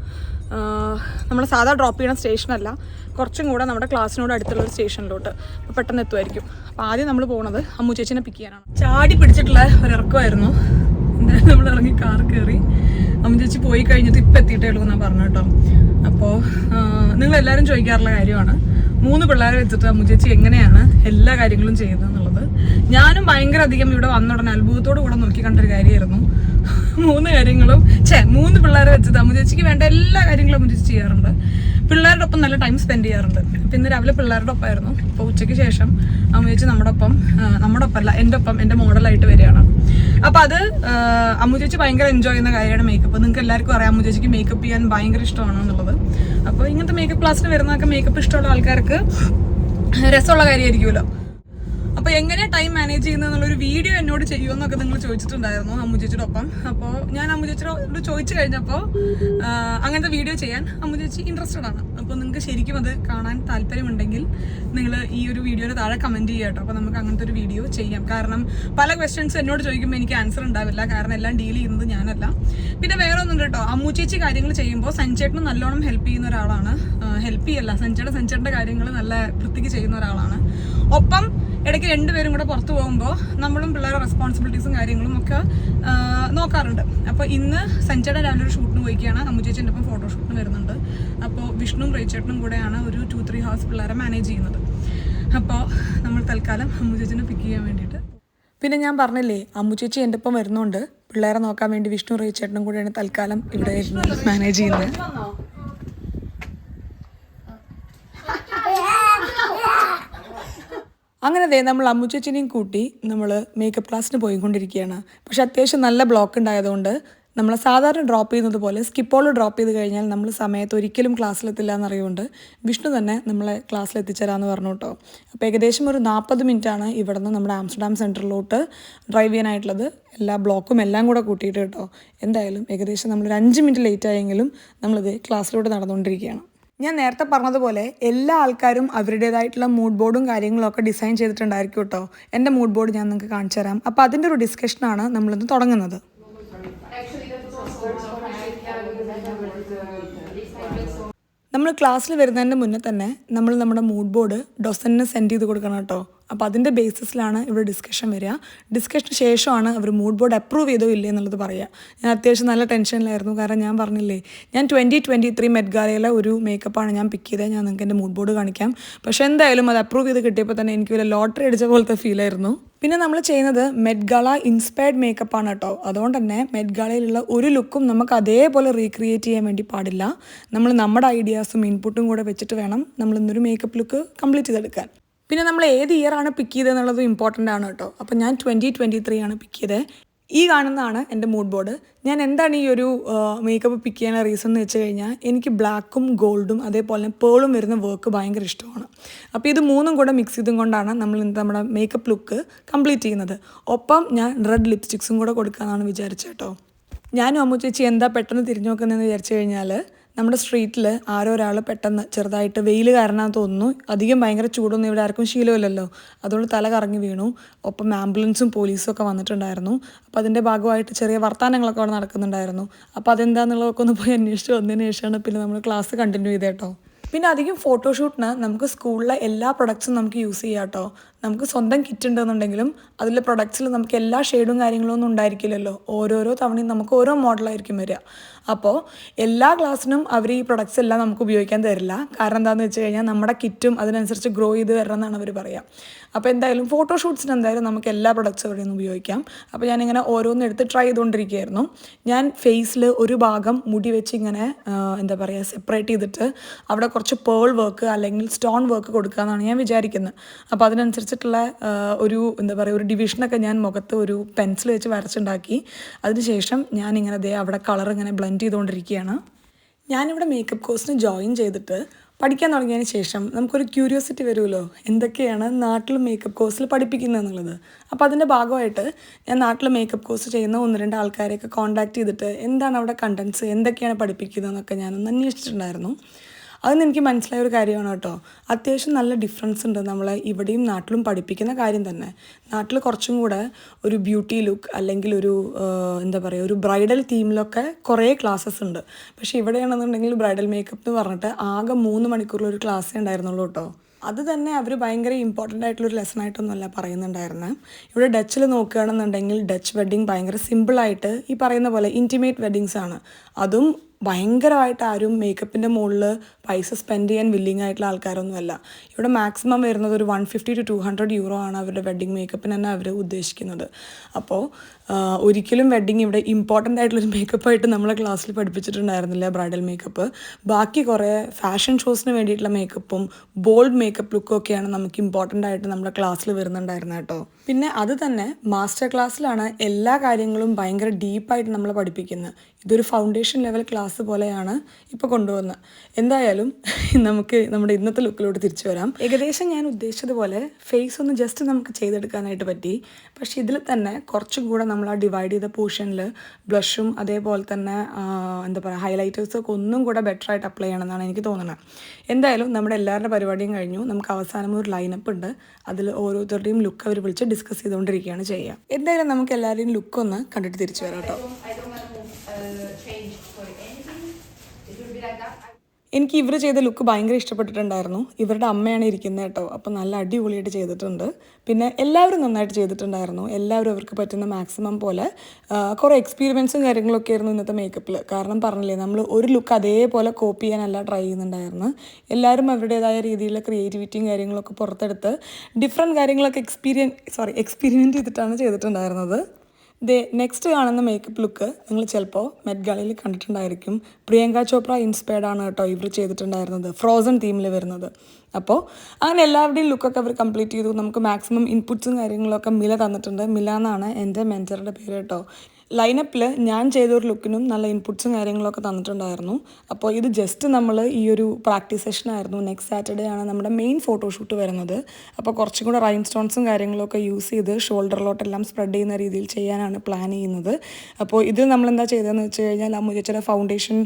നമ്മൾ സാധാ ഡ്രോപ്പ് ചെയ്യണ സ്റ്റേഷനല്ല, കുറച്ചും കൂടെ നമ്മുടെ ക്ലാസ്സിനോട് അടുത്തുള്ള ഒരു സ്റ്റേഷനിലോട്ട്. അപ്പോൾ പെട്ടെന്ന് എത്തുമായിരിക്കും. അപ്പോൾ ആദ്യം നമ്മൾ പോകുന്നത് അമ്മു ചേച്ചിനെ പിക്ക് ചെയ്യാനാണ്. ചാടി പിടിച്ചിട്ടുള്ള ഒരിറക്കമായിരുന്നു. എന്തായാലും നമ്മൾ ഇറങ്ങി കാർ കയറി. അമ്മു ചേച്ചി പോയി കഴിഞ്ഞിട്ട് ഇപ്പം എത്തിയിട്ടേ ഉള്ളൂ എന്നാണ് പറഞ്ഞു കേട്ടോ. അപ്പോൾ നിങ്ങളെല്ലാവരും ചോദിക്കാറുള്ള കാര്യമാണ്, 3 പിള്ളേരെ വെച്ചിട്ട് അമ്മു ചേച്ചി എങ്ങനെയാണ് എല്ലാ കാര്യങ്ങളും ചെയ്യുന്നത് എന്നുള്ളത്. ഞാനും ഭയങ്കര അധികം ഇവിടെ വന്ന ഉടനെ അത്ഭുതത്തോടു കൂടെ നോക്കി കണ്ടൊരു കാര്യമായിരുന്നു. 3 പിള്ളേരെ വെച്ചിട്ട് അമ്മു ചേച്ചിക്ക് വേണ്ട എല്ലാ കാര്യങ്ങളും അമ്മു ചേച്ചി ചെയ്യാറുണ്ട്. പിള്ളേരുടെ ഒപ്പം നല്ല ടൈം സ്പെൻഡ് ചെയ്യാറുണ്ട്. അപ്പം ഇന്ന് രാവിലെ പിള്ളേരുടെ ഒപ്പമായിരുന്നു. അപ്പോൾ ഉച്ചയ്ക്ക് ശേഷം അമ്മു ചേച്ചി നമ്മുടെ ഒപ്പമല്ല, എൻ്റെ ഒപ്പം എൻ്റെ മോഡലായിട്ട് വരികയാണ്. അപ്പം അത് അമ്മു ചേച്ചി ഭയങ്കര എൻജോയ് ചെയ്യുന്ന കാര്യമാണ് മേക്കപ്പ്. നിങ്ങൾക്ക് എല്ലാവർക്കും അറിയാം അമ്മു ചേച്ചിക്ക് മേക്കപ്പ് ചെയ്യാൻ ഭയങ്കര ഇഷ്ടമാണ് എന്നുള്ളത്. അപ്പോൾ ഇങ്ങനത്തെ മേക്കപ്പ് ക്ലാസ്സിന് വരുന്നതൊക്കെ മേക്കപ്പ് ഇഷ്ടമുള്ള ആൾക്കാർക്ക് രസമുള്ള കാര്യമായിരിക്കുമല്ലോ. അപ്പോൾ എങ്ങനെ ടൈം മാനേജ് ചെയ്യുന്നത് എന്നുള്ളൊരു വീഡിയോ എന്നോട് ചെയ്യുമെന്നൊക്കെ നിങ്ങൾ ചോദിച്ചിട്ടുണ്ടായിരുന്നു അമ്മു ചേച്ചിയുടെ ഒപ്പം. അപ്പോൾ ഞാൻ അമ്മു ചേച്ചിയോട് ചോദിച്ചു കഴിഞ്ഞപ്പോൾ അങ്ങനത്തെ വീഡിയോ ചെയ്യാൻ അമ്മു ചേച്ചി ഇൻട്രസ്റ്റഡ് ആണ്. അപ്പോൾ നിങ്ങൾക്ക് ശരിക്കും അത് കാണാൻ താല്പര്യമുണ്ടെങ്കിൽ നിങ്ങൾ ഈ ഒരു വീഡിയോയുടെ താഴെ കമൻറ്റ് ചെയ്യുക കേട്ടോ. അപ്പോൾ നമുക്ക് അങ്ങനത്തെ ഒരു വീഡിയോ ചെയ്യാം. കാരണം പല ക്വസ്റ്റ്യൻസ് എന്നോട് ചോദിക്കുമ്പോൾ എനിക്ക് ആൻസർ ഉണ്ടാവില്ല, കാരണം എല്ലാം ഡീൽ ചെയ്യുന്നത് ഞാനല്ല. പിന്നെ വേറെ ഒന്നും കേട്ടോ, അമ്മു ചേച്ചി കാര്യങ്ങൾ ചെയ്യുമ്പോൾ സഞ്ജേട്ടന് നല്ലോണം ഹെൽപ്പ് ചെയ്യുന്ന ഒരാളാണ്. ഹെൽപ്പ് ചെയ്യല്ല, സഞ്ജേട്ടൻ്റെ കാര്യങ്ങൾ നല്ല വൃത്തിക്ക് ചെയ്യുന്ന ഒരാളാണ്. ഒപ്പം ഇടയ്ക്ക് 2 പേരും കൂടെ പുറത്ത് പോകുമ്പോൾ നമ്മളും പിള്ളേരുടെ റെസ്പോൺസിബിലിറ്റീസും കാര്യങ്ങളും ഒക്കെ നോക്കാറുണ്ട്. അപ്പോൾ ഇന്ന് സഞ്ജയുടെ രാവിലെ ഒരു ഷൂട്ടിന് പോയിക്കുകയാണ്. അമ്മു ചേച്ചിൻ്റെ ഒപ്പം ഫോട്ടോഷൂട്ടിന് വരുന്നുണ്ട്. അപ്പോൾ വിഷ്ണുവും റേച്ചേട്ടനും കൂടെയാണ് ഒരു 2-3 ഹവേഴ്സ് പിള്ളേരെ മാനേജ് ചെയ്യുന്നത്. അപ്പോൾ നമ്മൾ തൽക്കാലം അമ്മു ചേച്ചിനെ പിക്ക് ചെയ്യാൻ വേണ്ടിയിട്ട്. പിന്നെ ഞാൻ പറഞ്ഞില്ലേ, അമ്മു ചേച്ചി എൻ്റെ ഒപ്പം വരുന്നുണ്ട്. പിള്ളേരെ നോക്കാൻ വേണ്ടി വിഷ്ണു റേച്ചേട്ടനും കൂടെയാണ് തൽക്കാലം ഇവിടെ മാനേജ് ചെയ്യുന്നത്. അങ്ങനെ നമ്മൾ അമ്മു ചേച്ചിനെയും കൂട്ടി നമ്മൾ മേക്കപ്പ് ക്ലാസ്സിന് പോയിക്കൊണ്ടിരിക്കുകയാണ്. പക്ഷെ അത്യാവശ്യം നല്ല ബ്ലോക്ക് ഉണ്ടായതുകൊണ്ട് നമ്മൾ സാധാരണ ഡ്രോപ്പ് ചെയ്യുന്നത് പോലെ സ്കിപ്പോൾ ഡ്രോപ്പ് ചെയ്ത് കഴിഞ്ഞാൽ നമ്മൾ സമയത്ത് ഒരിക്കലും ക്ലാസ്സിലെത്തില്ല എന്നറിയുകൊണ്ട് വിഷ്ണു തന്നെ നമ്മളെ ക്ലാസ്സിൽ എത്തിച്ചേരാമെന്ന് പറഞ്ഞു കേട്ടോ. അപ്പോൾ ഏകദേശം ഒരു 40 മിനിറ്റാണ് ഇവിടെ നിന്ന് നമ്മുടെ ആംസ്റ്റർഡാം സെൻറ്ററിലോട്ട് ഡ്രൈവ് ചെയ്യാനായിട്ടുള്ളത്. എല്ലാ ബ്ലോക്കും എല്ലാം കൂടെ കൂട്ടിയിട്ട് കേട്ടോ. എന്തായാലും ഏകദേശം നമ്മളൊരു 5 മിനിറ്റ് ലേറ്റ് ആയെങ്കിലും നമ്മളിത് ക്ലാസ്സിലോട്ട് നടന്നുകൊണ്ടിരിക്കുകയാണ്. ഞാൻ നേരത്തെ പറഞ്ഞതുപോലെ എല്ലാ ആൾക്കാരും അവരുടേതായിട്ടുള്ള മൂഡ് ബോർഡും കാര്യങ്ങളൊക്കെ ഡിസൈൻ ചെയ്തിട്ടുണ്ടായിരിക്കും കേട്ടോ. എൻ്റെ മൂഡ് ബോർഡ് ഞാൻ നിങ്ങൾക്ക് കാണിച്ചു തരാം. അപ്പോൾ അതിൻ്റെ ഒരു ഡിസ്കഷനാണ് നമ്മളിന്ന് തുടങ്ങുന്നത്. നമ്മൾ ക്ലാസ്സിൽ വരുന്നതിൻ്റെ മുന്നേ തന്നെ നമ്മൾ നമ്മുടെ മൂഡ് ബോർഡ് ഡൊസൻറ്റിന് സെൻഡ് ചെയ്ത് കൊടുക്കണം കേട്ടോ. അപ്പോൾ അതിൻ്റെ ബേസിസിലാണ് ഇവിടെ ഡിസ്കഷൻ വരിക. ഡിസ്കഷന് ശേഷമാണ് അവർ മൂഡ് ബോർഡ് അപ്രൂവ് ചെയ്തോ ഇല്ലേ എന്നുള്ളത് പറയുക. ഞാൻ അത്യാവശ്യം നല്ല ടെൻഷനിലായിരുന്നു. കാരണം ഞാൻ പറഞ്ഞില്ലേ, ഞാൻ 2023 മെറ്റ് ഗാലയിലെ ഒരു മേക്കപ്പാണ് ഞാൻ പിക്ക് ചെയ്തത്. ഞാൻ നിങ്ങൾക്ക് എൻ്റെ മൂഡ് ബോർഡ് കാണിക്കാം. പക്ഷേ എന്തായാലും അത് അപ്രൂവ് ചെയ്ത് കിട്ടിയപ്പോൾ തന്നെ എനിക്ക് വല്ല ലോട്ടറി അടിച്ച പോലത്തെ ഫീലായിരുന്നു. പിന്നെ നമ്മൾ ചെയ്യുന്നത് മെറ്റ് ഗാല ഇൻസ്പയർഡ് മേക്കപ്പാണ് കേട്ടോ. അതുകൊണ്ട് തന്നെ മെറ്റ് ഗാലയിലുള്ള ഒരു ലുക്കും നമുക്ക് അതേപോലെ റീക്രിയേറ്റ് ചെയ്യാൻ വേണ്ടി പാടില്ല. നമ്മൾ നമ്മുടെ ഐഡിയാസും ഇൻപുട്ടും കൂടെ വെച്ചിട്ട് വേണം നമ്മൾ ഇന്നൊരു മേക്കപ്പ് ലുക്ക് കംപ്ലീറ്റ് ചെയ്തെടുക്കാൻ. പിന്നെ നമ്മൾ ഏത് ഇയറാണ് പിക്ക് ചെയ്തതെന്നുള്ളത് ഇമ്പോർട്ടൻ്റ് ആണ് കേട്ടോ. അപ്പോൾ ഞാൻ 2023 ആണ് പിക്ക് ചെയ്തത്. ഈ കാണുന്നതാണ് എൻ്റെ മൂഡ് ബോർഡ്. ഞാൻ എന്താണ് ഈ ഒരു മേക്കപ്പ് പിക്ക് ചെയ്യാനുള്ള റീസൺ എന്ന് വെച്ച് കഴിഞ്ഞാൽ എനിക്ക് ബ്ലാക്കും ഗോൾഡും അതേപോലെ തന്നെ പേളും വരുന്ന വർക്ക് ഭയങ്കര ഇഷ്ടമാണ്. അപ്പോൾ ഇത് 3ഉം കൂടെ മിക്സ് ചെയ്തും കൊണ്ടാണ് നമ്മൾ നമ്മുടെ മേക്കപ്പ് ലുക്ക് കംപ്ലീറ്റ് ചെയ്യുന്നത്. ഒപ്പം ഞാൻ റെഡ് ലിപ്സ്റ്റിക്സും കൂടെ കൊടുക്കാമെന്നാണ് വിചാരിച്ചത് കേട്ടോ. ഞാനും അമ്മു ചേച്ചി എന്താ പെട്ടെന്ന് തിരിഞ്ഞു നോക്കുന്നതെന്ന് വിചാരിച്ചു കഴിഞ്ഞാൽ നമ്മുടെ സ്ട്രീറ്റിൽ ആരോ ഒരാൾ പെട്ടെന്ന് ചെറുതായിട്ട് വെയിൽ കാരണമെന്ന് തോന്നുന്നു, അധികം ഭയങ്കര ചൂടൊന്നും ഇവിടെ ആർക്കും ശീലമില്ലല്ലോ, അതുകൊണ്ട് തല കറങ്ങി വീണു. ഒപ്പം ആംബുലൻസും പോലീസും ഒക്കെ വന്നിട്ടുണ്ടായിരുന്നു. അപ്പോൾ അതിൻ്റെ ഭാഗമായിട്ട് ചെറിയ വർത്തമാനങ്ങളൊക്കെ അവിടെ നടക്കുന്നുണ്ടായിരുന്നു. അപ്പോൾ അതെന്താണെന്നുള്ളതൊക്കെ ഒന്ന് പോയി അന്വേഷിച്ച് വന്നതിന് ശേഷമാണ് പിന്നെ നമ്മൾ ക്ലാസ് കണ്ടിന്യൂ ചെയ്തേട്ടോ. പിന്നെ അധികം ഫോട്ടോഷൂട്ടിന് നമുക്ക് സ്കൂളിലെ എല്ലാ പ്രൊഡക്ട്സും നമുക്ക് യൂസ് ചെയ്യാം കേട്ടോ. നമുക്ക് സ്വന്തം കിറ്റ് ഉണ്ടെന്നുണ്ടെങ്കിലും അതിലെ പ്രൊഡക്ട്സിൽ നമുക്ക് എല്ലാ ഷെയ്ഡും കാര്യങ്ങളും ഒന്നും ഉണ്ടായിരിക്കില്ലല്ലോ. ഓരോരോ തവണയും നമുക്ക് ഓരോ മോഡലായിരിക്കും വരിക. അപ്പോൾ എല്ലാ ക്ലാസ്സിനും അവർ ഈ പ്രൊഡക്ട്സ് എല്ലാം നമുക്ക് ഉപയോഗിക്കാൻ തരില്ല. കാരണം എന്താണെന്ന് വെച്ച് കഴിഞ്ഞാൽ നമ്മുടെ കിറ്റും അതിനനുസരിച്ച് ഗ്രോ ചെയ്ത് വരണം എന്നാണ് അവർ പറയുക. അപ്പോൾ എന്തായാലും ഫോട്ടോഷൂട്ട്സിന് എന്തായാലും നമുക്ക് എല്ലാ പ്രൊഡക്ട്സും അവിടെ നിന്ന് ഉപയോഗിക്കാം. അപ്പോൾ ഞാനിങ്ങനെ ഓരോന്നും എടുത്ത് ട്രൈ ചെയ്തുകൊണ്ടിരിക്കുകയായിരുന്നു. ഞാൻ ഫേസിൽ ഒരു ഭാഗം മുടി വെച്ച് ഇങ്ങനെ എന്താ പറയുക സെപ്പറേറ്റ് ചെയ്തിട്ട് അവിടെ കുറച്ച് പേൾ വർക്ക് അല്ലെങ്കിൽ സ്റ്റോൺ വർക്ക് കൊടുക്കുക എന്നാണ് ഞാൻ വിചാരിക്കുന്നത്. അപ്പോൾ അതിനനുസരിച്ചിട്ടുള്ള ഒരു എന്താ പറയുക ഒരു ഡിവിഷനൊക്കെ ഞാൻ മുഖത്ത് ഒരു പെൻസിൽ വെച്ച് വരച്ചുണ്ടാക്കി. അതിനുശേഷം ഞാനിങ്ങനെ അവിടെ കളർ ഇങ്ങനെ ബ്ലെൻഡ് ചെയ്തുകൊണ്ടിരിക്കുകയാണ്. ഞാനിവിടെ മേക്കപ്പ് കോഴ്സിന് ജോയിൻ ചെയ്തിട്ട് പഠിക്കാൻ തുടങ്ങിയതിന് ശേഷം നമുക്കൊരു ക്യൂരിയോസിറ്റി വരുമല്ലോ, എന്തൊക്കെയാണ് നാട്ടിൽ മേക്കപ്പ് കോഴ്സിൽ പഠിപ്പിക്കുന്നത് എന്നുള്ളത്. അപ്പോൾ അതിൻ്റെ ഭാഗമായിട്ട് ഞാൻ നാട്ടിൽ മേക്കപ്പ് കോഴ്സ് ചെയ്യുന്ന 1-2 ആൾക്കാരെയൊക്കെ കോൺടാക്ട് ചെയ്തിട്ട് എന്താണ് അവിടെ കണ്ടൻസ്, എന്തൊക്കെയാണ് പഠിപ്പിക്കുന്നതെന്നൊക്കെ ഞാനൊന്ന് അന്വേഷിച്ചിട്ടുണ്ടായിരുന്നു. അതെന്ന് എനിക്ക് മനസ്സിലായ ഒരു കാര്യമാണ് കേട്ടോ. അത്യാവശ്യം നല്ല ഡിഫറൻസ് ഉണ്ട് നമ്മളെ ഇവിടെയും നാട്ടിലും പഠിപ്പിക്കുന്ന കാര്യം തന്നെ. നാട്ടിൽ കുറച്ചും കൂടെ ഒരു ബ്യൂട്ടി ലുക്ക് അല്ലെങ്കിൽ ഒരു എന്താ പറയുക ഒരു ബ്രൈഡൽ തീമിലൊക്കെ കുറേ ക്ലാസ്സസ് ഉണ്ട്. പക്ഷേ ഇവിടെയാണെന്നുണ്ടെങ്കിൽ ബ്രൈഡൽ മേക്കപ്പ് എന്ന് പറഞ്ഞിട്ട് ആകെ 3 മണിക്കൂറിലൊരു ക്ലാസ്സേ ഉണ്ടായിരുന്നുള്ളൂ കേട്ടോ. അത് തന്നെ അവർ ഭയങ്കര ഇമ്പോർട്ടൻ്റ് ആയിട്ടുള്ളൊരു ലെസണായിട്ടൊന്നുമല്ല പറയുന്നുണ്ടായിരുന്നത്. ഇവിടെ ഡച്ചിൽ നോക്കുകയാണെന്നുണ്ടെങ്കിൽ ഡച്ച് വെഡ്ഡിങ് ഭയങ്കര സിമ്പിളായിട്ട് ഈ പറയുന്ന പോലെ ഇൻറ്റിമേറ്റ് വെഡ്ഡിങ്സ് ആണ്. അതും ഭയങ്കരമായിട്ട് ആരും മേക്കപ്പിൻ്റെ മുകളിൽ പൈസ സ്പെൻഡ് ചെയ്യാൻ വില്ലിങ് ആയിട്ടുള്ള ആൾക്കാരൊന്നുമല്ല. ഇവിടെ മാക്സിമം വരുന്നത് ഒരു 150 to 200 euro ആണ് അവരുടെ വെഡ്ഡിങ് മേക്കപ്പിന് തന്നെ അവർ ഉദ്ദേശിക്കുന്നത്. അപ്പോൾ ഒരിക്കലും വെഡ്ഡിങ് ഇവിടെ ഇമ്പോർട്ടൻ്റ് ആയിട്ടുള്ളൊരു മേക്കപ്പായിട്ട് നമ്മളെ ക്ലാസ്സിൽ പഠിപ്പിച്ചിട്ടുണ്ടായിരുന്നില്ല ബ്രൈഡൽ മേക്കപ്പ്. ബാക്കി കുറേ ഫാഷൻ ഷോസിന് വേണ്ടിയിട്ടുള്ള മേക്കപ്പും ബോൾഡ് മേക്കപ്പ് ലുക്കും ഒക്കെയാണ് നമുക്ക് ഇമ്പോർട്ടൻ്റ് ആയിട്ട് നമ്മുടെ ക്ലാസ്സിൽ വരുന്നുണ്ടായിരുന്നത് കേട്ടോ. പിന്നെ അത് തന്നെ മാസ്റ്റർ ക്ലാസ്സിലാണ് എല്ലാ കാര്യങ്ങളും ഭയങ്കര ഡീപ്പായിട്ട് നമ്മൾ പഠിപ്പിക്കുന്നത്. ഇതൊരു ഫൗണ്ടേഷൻ ലെവൽ ക്ലാസ് പോലെയാണ് ഇപ്പോൾ കൊണ്ടുവന്നത്. എന്തായാലും നമുക്ക് നമ്മുടെ ഇന്നത്തെ ലുക്കിലോട്ട് തിരിച്ചു വരാം. ഏകദേശം ഞാൻ ഉദ്ദേശിച്ചതുപോലെ ഫേസ് ഒന്ന് ജസ്റ്റ് നമുക്ക് ചെയ്തെടുക്കാനായിട്ട് പറ്റി. പക്ഷേ ഇതിൽ തന്നെ കുറച്ചും കൂടെ നമ്മൾ ആ ഡിവൈഡ് ചെയ്ത പോർഷനിൽ ബ്ലഷും അതേപോലെ തന്നെ എന്താ പറയുക ഹൈലൈറ്റേഴ്സൊക്കെ ഒന്നും കൂടെ ബെറ്റർ ആയിട്ട് അപ്ലൈ ചെയ്യണമെന്നാണ് എനിക്ക് തോന്നുന്നത്. എന്തായാലും നമ്മുടെ എല്ലാവരുടെ പരിപാടിയും കഴിഞ്ഞു. നമുക്ക് അവസാനം ഒരു ലൈനപ്പ് ഉണ്ട്. അതിൽ ഓരോരുത്തരുടെയും ലുക്ക് അവർ വിളിച്ച് ഡിസ്കസ് ചെയ്തുകൊണ്ടിരിക്കുകയാണ് ചെയ്യുക. എന്തായാലും നമുക്ക് എല്ലാവരുടെയും ലുക്കൊന്ന് കണ്ടിട്ട് തിരിച്ചു വരാം കേട്ടോ. എനിക്ക് ഇവർ ചെയ്ത ലുക്ക് ഭയങ്കര ഇഷ്ടപ്പെട്ടിട്ടുണ്ടായിരുന്നു. ഇവരുടെ അമ്മയാണ് ഇരിക്കുന്നത് കേട്ടോ. അപ്പോൾ നല്ല അടിപൊളിയായിട്ട് ചെയ്തിട്ടുണ്ട്. പിന്നെ എല്ലാവരും നന്നായിട്ട് ചെയ്തിട്ടുണ്ടായിരുന്നു. എല്ലാവരും അവർക്ക് പറ്റുന്ന മാക്സിമം പോലെ കുറേ എക്സ്പീരിമെൻസും കാര്യങ്ങളൊക്കെ ആയിരുന്നു ഇന്നത്തെ മേക്കപ്പിൽ. കാരണം പറഞ്ഞില്ലേ നമ്മൾ ഒരു ലുക്ക് അതേപോലെ കോപ്പി ചെയ്യാനല്ല ട്രൈ ചെയ്യുന്നുണ്ടായിരുന്നു. എല്ലാവരും അവരുടേതായ രീതിയിലുള്ള ക്രിയേറ്റിവിറ്റിയും കാര്യങ്ങളൊക്കെ പുറത്തെടുത്ത് ഡിഫറെൻറ്റ് കാര്യങ്ങളൊക്കെ എക്സ്പെരിമെൻറ്റ് ചെയ്തിട്ടാണ് ചെയ്തിട്ടുണ്ടായിരുന്നത്. നെക്സ്റ്റ് കാണുന്ന മേക്കപ്പ് ലുക്ക് നിങ്ങൾ ചിലപ്പോൾ മെറ്റ് ഗാലയിൽ കണ്ടിട്ടുണ്ടായിരിക്കും. പ്രിയങ്ക ചോപ്ര ഇൻസ്പയർഡ് ആണ് കേട്ടോ ഇവർ ചെയ്തിട്ടുണ്ടായിരുന്നത്, ഫ്രോസൺ തീമിൽ വരുന്നത്. അപ്പോൾ അങ്ങനെ എല്ലാവരുടെയും ലുക്കൊക്കെ അവർ കംപ്ലീറ്റ് ചെയ്തു. നമുക്ക് മാക്സിമം ഇൻപുട്സും കാര്യങ്ങളൊക്കെ മില തന്നിട്ടുണ്ട്. മില എന്നാണ് എൻ്റെ മെൻറ്ററുടെ പേര് കേട്ടോ. ലൈനപ്പിൽ ഞാൻ ചെയ്തൊരു ലുക്കിനും നല്ല ഇൻപുട്സും കാര്യങ്ങളൊക്കെ തന്നിട്ടുണ്ടായിരുന്നു. അപ്പോൾ ഇത് ജസ്റ്റ് നമ്മൾ ഈ ഒരു പ്രാക്ടീസ് സെഷനായിരുന്നു. നെക്സ്റ്റ് സാറ്റർഡേ ആണ് നമ്മുടെ മെയിൻ ഫോട്ടോഷൂട്ട് വരുന്നത്. അപ്പോൾ കുറച്ചും കൂടെ റൈൻ സ്റ്റോൺസും കാര്യങ്ങളൊക്കെ യൂസ് ചെയ്ത് ഷോൾഡറിലോട്ടെല്ലാം സ്പ്രെഡ് ചെയ്യുന്ന രീതിയിൽ ചെയ്യാനാണ് പ്ലാൻ ചെയ്യുന്നത്. അപ്പോൾ ഇത് നമ്മളെന്താ ചെയ്തതെന്ന് വെച്ച് കഴിഞ്ഞാൽ ആ മുജച്ചയുടെ ഫൗണ്ടേഷൻ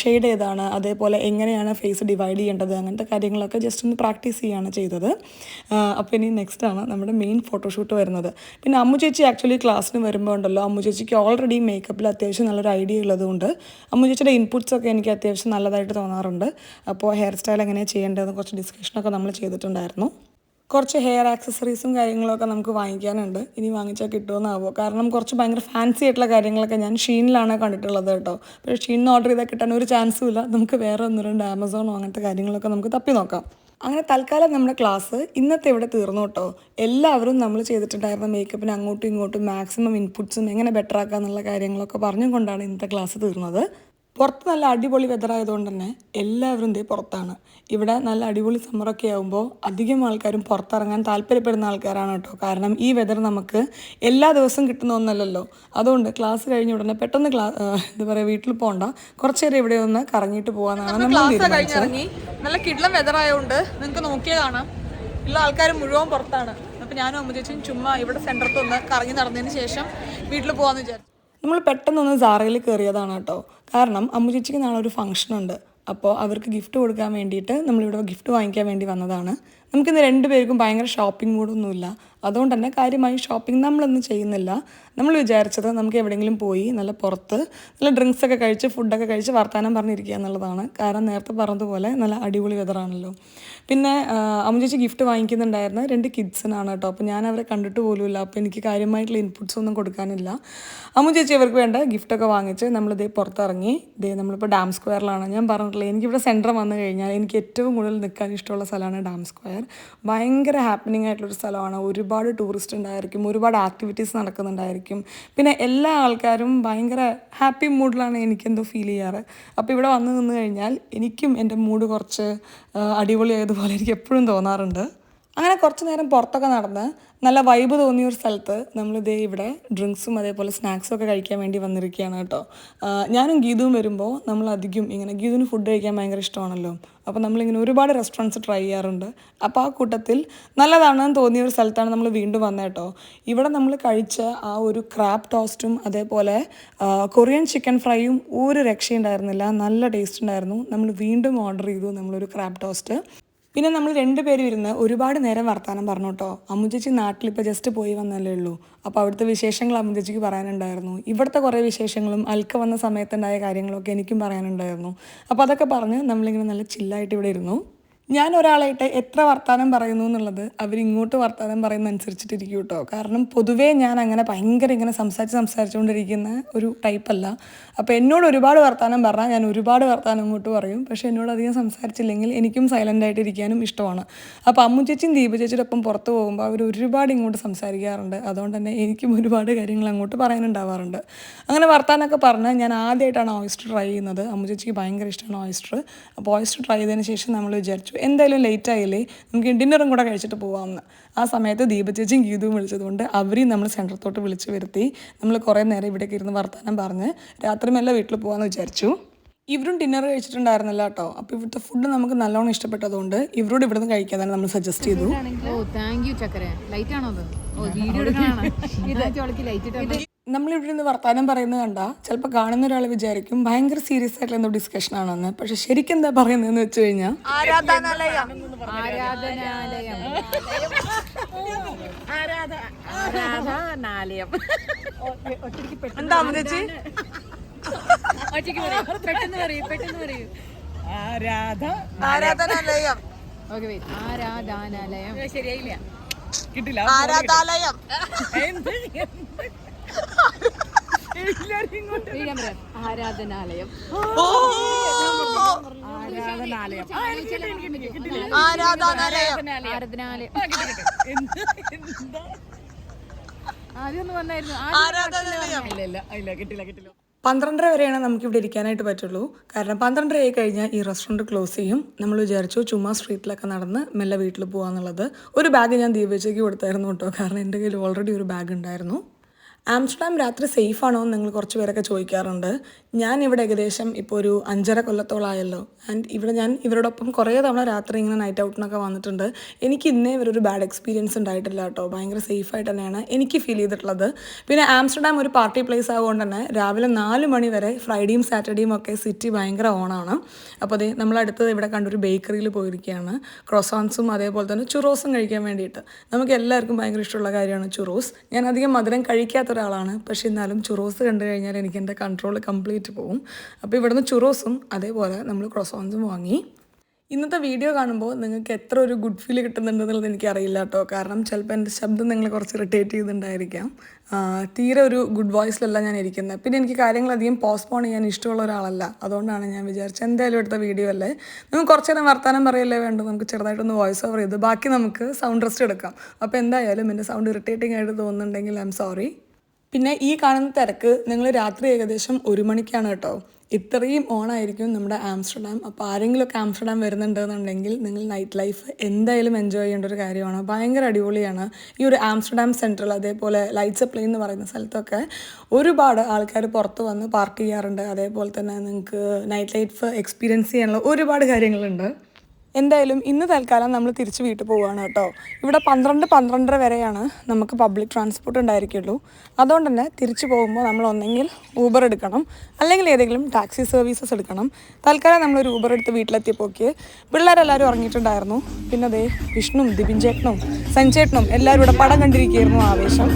ഷെയ്ഡ് ഏതാണ്, അതേപോലെ എങ്ങനെയാണ് ഫേസ് ഡിവൈഡ് ചെയ്യേണ്ടത്, അങ്ങനത്തെ കാര്യങ്ങളൊക്കെ ജസ്റ്റ് ഒന്ന് പ്രാക്ടീസ് ചെയ്യുകയാണ് ചെയ്തത്. അപ്പോൾ ഇനി നെക്സ്റ്റ് ആണ് നമ്മുടെ മെയിൻ ഫോട്ടോഷൂട്ട് വരുന്നത്. പിന്നെ അമ്മു ചേച്ചി ആക്ച്വലി ക്ലാസ്സിന് വരുമ്പോൾ ഉണ്ടല്ലോ, അമ്മു ചേച്ചിക്ക് ഓൾറെഡി മേക്കപ്പിൽ അത്യാവശ്യം നല്ലൊരു ഐഡിയ ഉള്ളതുകൊണ്ട് അമ്മു ചേച്ചിയുടെ ഇൻപുട്സൊക്കെ എനിക്ക് അത്യാവശ്യം നല്ലതായിട്ട് തോന്നാറുണ്ട്. അപ്പോൾ ഹെയർ സ്റ്റൈൽ എങ്ങനെയാണ് ചെയ്യേണ്ടതെന്ന് കുറച്ച് ഡിസ്കഷനൊക്കെ നമ്മൾ ചെയ്തിട്ടുണ്ടായിരുന്നു. കുറച്ച് ഹെയർ ആക്സസറീസും കാര്യങ്ങളൊക്കെ നമുക്ക് വാങ്ങിക്കാനുണ്ട്. ഇനി വാങ്ങിച്ചാൽ കിട്ടുമെന്നാവോ, കാരണം കുറച്ച് ഭയങ്കര ഫാൻസി ആയിട്ടുള്ള കാര്യങ്ങളൊക്കെ ഞാൻ ഷീനിലാണ് കണ്ടിട്ടുള്ളത് കേട്ടോ. പക്ഷേ ഷീനിൽ ഓർഡർ ചെയ്താൽ കിട്ടാൻ ഒരു ചാൻസും ഇല്ല. നമുക്ക് വേറെ 1-2 ആമസോണോ അങ്ങനത്തെ കാര്യങ്ങളൊക്കെ നമുക്ക് തപ്പി നോക്കാം. അങ്ങനെ തൽക്കാലം നമ്മുടെ ക്ലാസ് ഇന്നത്തെ ഇവിടെ തീർന്നു കേട്ടോ. എല്ലാവരും നമ്മൾ ചെയ്തിട്ടുണ്ടായിരുന്ന മേക്കപ്പിന് അങ്ങോട്ടും ഇങ്ങോട്ടും മാക്സിമം ഇൻപുട്സും എങ്ങനെ ബെറ്റർ ആക്കുക എന്നുള്ള കാര്യങ്ങളൊക്കെ പറഞ്ഞുകൊണ്ടാണ് ഇന്നത്തെ ക്ലാസ് തീർന്നത്. പുറത്ത് നല്ല അടിപൊളി വെതർ ആയതുകൊണ്ട് തന്നെ എല്ലാവരും പുറത്താണ്. ഇവിടെ നല്ല അടിപൊളി സമ്മറൊക്കെ ആകുമ്പോൾ അധികം ആൾക്കാരും പുറത്തിറങ്ങാൻ താല്പര്യപ്പെടുന്ന ആൾക്കാരാണ് കേട്ടോ. കാരണം ഈ വെതർ നമുക്ക് എല്ലാ ദിവസവും കിട്ടുന്ന ഒന്നല്ലല്ലോ. അതുകൊണ്ട് ക്ലാസ് കഴിഞ്ഞ ഉടനെ പെട്ടെന്ന് എന്താ പറയുക വീട്ടിൽ പോകണ്ട, കുറച്ച് നേരം ഇവിടെ ഒന്ന് കറങ്ങിയിട്ട് പോകാനാണ് നമ്മൾ തീരുമാനിച്ചത്. നല്ല കിഡ്ലം വെതർ ആയതുകൊണ്ട് നിങ്ങൾക്ക് നോക്കിയാൽ കാണാം എല്ലാ ആൾക്കാരും മുഴുവൻ പുറത്താണ്. അപ്പോൾ ഞാനും അമ്മ ചേച്ചിയും ചുമ്മാ ഇവിടെ സെൻറ്ററിൽ ഒന്ന് കറങ്ങി നടന്നതിന് ശേഷം വീട്ടിൽ പോകാമെന്ന് വിചാരിച്ചു. നമ്മൾ പെട്ടെന്നൊന്ന് സാറയിൽ കയറിയതാണ് കേട്ടോ. കാരണം അമ്മു ചേച്ചിക്ക് നാളെ ഒരു ഫംഗ്ഷനുണ്ട്. അപ്പോൾ അവർക്ക് ഗിഫ്റ്റ് കൊടുക്കാൻ വേണ്ടിയിട്ട് നമ്മളിവിടെ ഗിഫ്റ്റ് വാങ്ങിക്കാൻ വേണ്ടി വന്നതാണ്. നമുക്കിന്ന് രണ്ടുപേർക്കും ഭയങ്കര ഷോപ്പിംഗ് മൂഡൊന്നുമില്ല. അതുകൊണ്ട് തന്നെ കാര്യമായി ഷോപ്പിംഗ് നമ്മളൊന്നും ചെയ്യുന്നില്ല. നമ്മൾ വിചാരിച്ചത് നമുക്ക് എവിടെയെങ്കിലും പോയി നല്ല പുറത്ത് നല്ല ഡ്രിങ്ക്സൊക്കെ കഴിച്ച് ഫുഡൊക്കെ കഴിച്ച് വർത്താനം പറഞ്ഞിരിക്കുക എന്നുള്ളതാണ്. കാരണം നേരത്തെ പറഞ്ഞതുപോലെ നല്ല അടിപൊളി വെതറാണല്ലോ. പിന്നെ അമ്മു ചേച്ചി ഗിഫ്റ്റ് വാങ്ങിക്കുന്നുണ്ടായിരുന്ന 2 കിഡ്സിനാണ് കേട്ടോ. അപ്പോൾ ഞാൻ അവരെ കണ്ടിട്ട് പോലുമില്ല. അപ്പോൾ എനിക്ക് കാര്യമായിട്ടുള്ള ഇൻപുട്സ് ഒന്നും കൊടുക്കാനില്ല. അമ്മു ചേച്ചി അവർക്ക് വേണ്ട ഗിഫ്റ്റൊക്കെ വാങ്ങിച്ച് നമ്മളിതേ പുറത്തിറങ്ങി. നമ്മളിപ്പോൾ ഡാം സ്ക്വയറിലാണ്. ഞാൻ പറഞ്ഞിട്ടില്ല, എനിക്കിവിടെ സെൻറ്റർ വന്നു കഴിഞ്ഞാൽ എനിക്ക് ഏറ്റവും കൂടുതൽ നിൽക്കാൻ ഇഷ്ടമുള്ള സ്ഥലമാണ് ഡാം സ്ക്വയർ. ഭയങ്കര ഹാപ്പനിങ് ആയിട്ടുള്ളൊരു സ്ഥലമാണ്. ഒരുപാട് ടൂറിസ്റ്റ് ഉണ്ടായിരിക്കും, ഒരുപാട് ആക്ടിവിറ്റീസ് നടക്കുന്നുണ്ടായിരിക്കും. പിന്നെ എല്ലാ ആൾക്കാരും ഭയങ്കര ഹാപ്പി മൂഡിലാണ് എനിക്കെന്തോ ഫീൽ ചെയ്യാറ്. അപ്പോൾ ഇവിടെ വന്ന് നിന്ന് കഴിഞ്ഞാൽ എനിക്കും എൻ്റെ മൂഡ് കുറച്ച് അടിപൊളിയായതുപോലെ എനിക്ക് എപ്പോഴും തോന്നാറുണ്ട്. അങ്ങനെ കുറച്ച് നേരം പുറത്തൊക്കെ നടന്ന് നല്ല വൈബ് തോന്നിയ ഒരു സ്ഥലത്ത് നമ്മളിതേ ഇവിടെ ഡ്രിങ്ക്സും അതേപോലെ സ്നാക്സും ഒക്കെ കഴിക്കാൻ വേണ്ടി വന്നിരിക്കുകയാണ് കേട്ടോ. ഞാനും ഗീതുവും വരുമ്പോൾ നമ്മളധികം ഇങ്ങനെ ഗീതുവിന് ഫുഡ് കഴിക്കാൻ ഭയങ്കര ഇഷ്ടമാണല്ലോ. അപ്പോൾ നമ്മളിങ്ങനെ ഒരുപാട് റെസ്റ്റോറൻറ്റ്സ് ട്രൈ ചെയ്യാറുണ്ട്. അപ്പോൾ ആ കൂട്ടത്തിൽ നല്ലതാണെന്ന് തോന്നിയ ഒരു സ്ഥലത്താണ് നമ്മൾ വീണ്ടും വന്നത് കേട്ടോ. ഇവിടെ നമ്മൾ കഴിച്ച ആ ഒരു ക്രാബ് ടോസ്റ്റും അതേപോലെ കൊറിയൻ ചിക്കൻ ഫ്രൈയും ഒരു രക്ഷയുണ്ടായിരുന്നില്ല. നല്ല ടേസ്റ്റ് ഉണ്ടായിരുന്നു. നമ്മൾ വീണ്ടും ഓർഡർ ചെയ്തു നമ്മളൊരു ക്രാബ് ടോസ്റ്റ്. പിന്നെ നമ്മൾ 2 പേരും ഇരുന്ന് ഒരുപാട് നേരം വർത്താനം പറഞ്ഞു കേട്ടോ. അമ്മു ചേച്ചി നാട്ടിലിപ്പോൾ ജസ്റ്റ് പോയി വന്നല്ലേ ഉള്ളൂ. അപ്പോൾ അവിടുത്തെ വിശേഷങ്ങൾ അമ്മു ചേച്ചിക്ക് പറയാനുണ്ടായിരുന്നു. ഇവിടുത്തെ കുറേ വിശേഷങ്ങളും അൽക്ക വന്ന സമയത്തുണ്ടായ കാര്യങ്ങളൊക്കെ എനിക്കും പറയാനുണ്ടായിരുന്നു. അപ്പോൾ അതൊക്കെ പറഞ്ഞ് നമ്മളിങ്ങനെ നല്ല ചില്ലായിട്ട് ഇവിടെ ഇരുന്നു. ഞാൻ ഒരാളായിട്ട് എത്ര വർത്താനം പറയുന്നു എന്നുള്ളത് അവരിങ്ങോട്ട് വർത്താനം പറയുന്ന അനുസരിച്ചിട്ടിരിക്കും കേട്ടോ. കാരണം പൊതുവേ ഞാൻ അങ്ങനെ ഭയങ്കര ഇങ്ങനെ സംസാരിച്ചുകൊണ്ടിരിക്കുന്ന ഒരു ടൈപ്പല്ല. അപ്പോൾ എന്നോട് ഒരുപാട് വർത്താനം പറഞ്ഞാൽ ഞാൻ ഒരുപാട് വർത്താനം ഇങ്ങോട്ട് പറയും. പക്ഷേ എന്നോട് അധികം സംസാരിച്ചില്ലെങ്കിൽ എനിക്കും സൈലൻ്റ് ആയിട്ടിരിക്കാനും ഇഷ്ടമാണ്. അപ്പോൾ അമ്മു ചേച്ചിയും ദീപ ചേച്ചിയുടെ ഒപ്പം പുറത്ത് പോകുമ്പോൾ അവർ ഒരുപാട് ഇങ്ങോട്ട് സംസാരിക്കാറുണ്ട്. അതുകൊണ്ട് തന്നെ എനിക്കും ഒരുപാട് കാര്യങ്ങൾ അങ്ങോട്ട് പറയാനുണ്ടാവാറുണ്ട്. അങ്ങനെ വർത്താനമൊക്കെ പറഞ്ഞ് ഞാൻ ആദ്യമായിട്ടാണ് ഓയിസ്റ്റർ ട്രൈ ചെയ്യുന്നത്. അമ്മു ചേച്ചിക്ക് ഭയങ്കര ഇഷ്ടമാണ് ഓയിസ്റ്റർ. അപ്പോൾ ഓയിസ്റ്റർ ട്രൈ ചെയ്തതിന് ശേഷം നമ്മൾ വിചാരിച്ചു എന്തായാലും ലേറ്റ് ആയില്ലേ, നമുക്ക് ഡിന്നറും കൂടെ കഴിച്ചിട്ട് പോകാമെന്ന്. ആ സമയത്ത് ദീപ ചേച്ചിയും ഗീതവും വിളിച്ചതുകൊണ്ട് അവരെയും നമ്മൾ സെൻറ്ററത്തോട്ട് വിളിച്ച് വരുത്തി. നമ്മൾ കുറേ നേരം ഇവിടേക്ക് ഇരുന്ന് വർത്താനം പറഞ്ഞ് രാത്രി മെല്ലെ വീട്ടിൽ പോകാമെന്ന് വിചാരിച്ചു. ഇവരും ഡിന്നർ കഴിച്ചിട്ടുണ്ടായിരുന്നില്ല കേട്ടോ. അപ്പോൾ ഇവിടുത്തെ ഫുഡ് നമുക്ക് നല്ലോണം ഇഷ്ടപ്പെട്ടതുകൊണ്ട് ഇവരോട് ഇവിടുന്ന് കഴിക്കാനാണ് നമ്മൾ സജസ്റ്റ് ചെയ്തു. നമ്മളിവിടെ നിന്ന് വർത്താനം പറയുന്നത് കണ്ടാൽ ചിലപ്പോൾ കാണുന്ന ഒരാൾ വിചാരിക്കും ഭയങ്കര സീരിയസ് ആയിട്ടുള്ള എന്തോ ഡിസ്കഷൻ ആണെന്ന്. പക്ഷെ ശരിക്കും എന്താ പറയുന്നതെന്ന് വെച്ച് കഴിഞ്ഞാൽ എന്താ ചേച്ചി ആരാധനാലയം ശരിയായില്ല, കിട്ടില്ല. ആരാധനാലയം ആരാധനാലയം കിട്ടില്ല. 12:30 വരെയാണ് നമുക്കിവിടെ ഇരിക്കാനായിട്ട് പറ്റുള്ളൂ. കാരണം 12:30 ആയി കഴിഞ്ഞാൽ ഈ റെസ്റ്റോറൻറ്റ് ക്ലോസ് ചെയ്യും. നമ്മൾ വിചാരിച്ചു ചുമ്മാ സ്ട്രീറ്റിലൊക്കെ നടന്ന് മെല്ലെ വീട്ടിൽ പോകാമെന്നുള്ളത്. ഒരു ബാഗ് ഞാൻ ദീപേച്ചയ്ക്ക് കൊടുത്തായിരുന്നു കേട്ടോ. കാരണം എൻ്റെ കയ്യിൽ ഓൾറെഡി ഒരു ബാഗ് ഉണ്ടായിരുന്നു. ആംസ്റ്റർഡാം രാത്രി സേഫ് ആണോ എന്ന് നിങ്ങൾ കുറച്ച് പേരൊക്കെ ചോദിക്കാറുണ്ട്. ഞാൻ ഇവിടെ ഏകദേശം ഇപ്പോൾ ഒരു 5.5 കൊല്ലത്തോളമായല്ലോ. ആൻഡ് ഇവിടെ ഞാൻ ഇവരോടൊപ്പം കുറേ തവണ രാത്രി ഇങ്ങനെ നൈറ്റ് ഔട്ടിനൊക്കെ വന്നിട്ടുണ്ട്. എനിക്ക് ഇന്നേ ഇവരൊരു ബാഡ് എക്സ്പീരിയൻസ് ഉണ്ടായിട്ടില്ല കേട്ടോ. ഭയങ്കര സേഫായിട്ട് തന്നെയാണ് എനിക്ക് ഫീൽ ചെയ്തിട്ടുള്ളത്. പിന്നെ ആംസ്റ്റർഡാം ഒരു പാർട്ടി പ്ലേസ് ആയതുകൊണ്ട് തന്നെ രാവിലെ 4 മണി വരെ ഫ്രൈഡേയും സാറ്റർഡേയും ഒക്കെ സിറ്റി ഭയങ്കര ഓണാണ്. അപ്പോൾ അതേ നമ്മളടുത്ത് ഇവിടെ കണ്ടൊരു ബേക്കറിയിൽ പോയിരിക്കുകയാണ്. ക്രോസാൻസും അതേപോലെ തന്നെ ചുറോസും കഴിക്കാൻ വേണ്ടിയിട്ട്. നമുക്ക് എല്ലാവർക്കും ഭയങ്കര ഇഷ്ടമുള്ള കാര്യമാണ് ചുറോസ്. ഞാൻ അധികം മധുരം കഴിക്കാത്ത ഒരാളാണ്. പക്ഷേ എന്നാലും ചുറോസ് കണ്ടു കഴിഞ്ഞാൽ എനിക്ക് എൻ്റെ കൺട്രോൾ കംപ്ലീറ്റ് പോകും. അപ്പോൾ ഇവിടുന്ന് ചുറോസും അതേപോലെ നമ്മൾ ക്രോസോൺസും വാങ്ങി. ഇന്നത്തെ വീഡിയോ കാണുമ്പോൾ നിങ്ങൾക്ക് എത്ര ഒരു ഗുഡ് ഫീൽ കിട്ടുന്നുണ്ടെന്നുള്ളത് എനിക്കറിയില്ല കേട്ടോ. കാരണം ചിലപ്പോൾ എൻ്റെ ശബ്ദം നിങ്ങളെ കുറച്ച് ഇറിറ്റേറ്റ് ചെയ്തിട്ടുണ്ടായിരിക്കാം. തീരെ ഒരു ഗുഡ് വോയിസിലല്ല ഞാൻ ഇരിക്കുന്നത്. പിന്നെ എനിക്ക് കാര്യങ്ങളധികം പോസ്റ്റ്പോൺ ചെയ്യാൻ ഇഷ്ടമുള്ള ഒരാളല്ല. അതുകൊണ്ടാണ് ഞാൻ വിചാരിച്ചത് എന്തായാലും എടുത്ത വീഡിയോ അല്ലേ, നമുക്ക് കുറച്ച് നേരം വർത്താനം പറയല്ലേ വേണ്ടത്, നമുക്ക് ചെറുതായിട്ടൊന്ന് വോയിസ് ഓവർ ചെയ്ത് ബാക്കി നമുക്ക് സൗണ്ട് റെസ്റ്റ് എടുക്കാം. അപ്പോൾ എന്തായാലും എൻ്റെ സൗണ്ട് ഇറിറ്റേറ്റിംഗ് ആയിട്ട് തോന്നുന്നുണ്ടെങ്കിൽ ഐ എം സോറി. പിന്നെ ഈ കാണുന്ന തിരക്ക് നിങ്ങൾ രാത്രി ഏകദേശം 1 മണിക്കാണ് കേട്ടോ. ഇത്രയും ഓണായിരിക്കും നമ്മുടെ ആംസ്റ്റർഡാം. അപ്പോൾ ആരെങ്കിലുമൊക്കെ ആംസ്റ്റർഡാം വരുന്നുണ്ടെന്നുണ്ടെങ്കിൽ നിങ്ങൾ നൈറ്റ് ലൈഫ് എന്തായാലും എൻജോയ് ചെയ്യേണ്ട ഒരു കാര്യമാണ്. ഭയങ്കര അടിപൊളിയാണ് ഈ ഒരു ആംസ്റ്റർഡാം സെൻട്രൽ അതേപോലെ ലൈറ്റ്സ് പ്ലെയിൻ എന്ന് പറയുന്ന സ്ഥലത്തൊക്കെ ഒരുപാട് ആൾക്കാർ പുറത്ത് വന്ന് പാർക്ക് ചെയ്യാറുണ്ട്. അതേപോലെ തന്നെ നിങ്ങൾക്ക് നൈറ്റ് ലൈഫ് എക്സ്പീരിയൻസ് ചെയ്യാനുള്ള ഒരുപാട് കാര്യങ്ങളുണ്ട്. എന്തായാലും ഇന്ന് തൽക്കാലം നമ്മൾ തിരിച്ച് വീട്ടിൽ പോവുകയാണ് കേട്ടോ. ഇവിടെ 12-12:30 വരെയാണ് നമുക്ക് പബ്ലിക് ട്രാൻസ്പോർട്ട് ഉണ്ടായിരിക്കുള്ളൂ. അതുകൊണ്ട് തന്നെ തിരിച്ചു പോകുമ്പോൾ നമ്മൾ ഒന്നെങ്കിൽ ഊബർ എടുക്കണം, അല്ലെങ്കിൽ ഏതെങ്കിലും ടാക്സി സർവീസസ് എടുക്കണം. തൽക്കാലം നമ്മളൊരു ഊബർ എടുത്ത് വീട്ടിലെത്തിയപ്പോക്ക് പിള്ളേരെല്ലാവരും ഉറങ്ങിയിട്ടുണ്ടായിരുന്നു. പിന്നെ അതേ വിഷ്ണുവും ദിബിൻ ചേട്ടനും സഞ്ജേട്ടനും എല്ലാവരും ഇവിടെ പടം കണ്ടിരിക്കുകയായിരുന്നു, ആവേശം.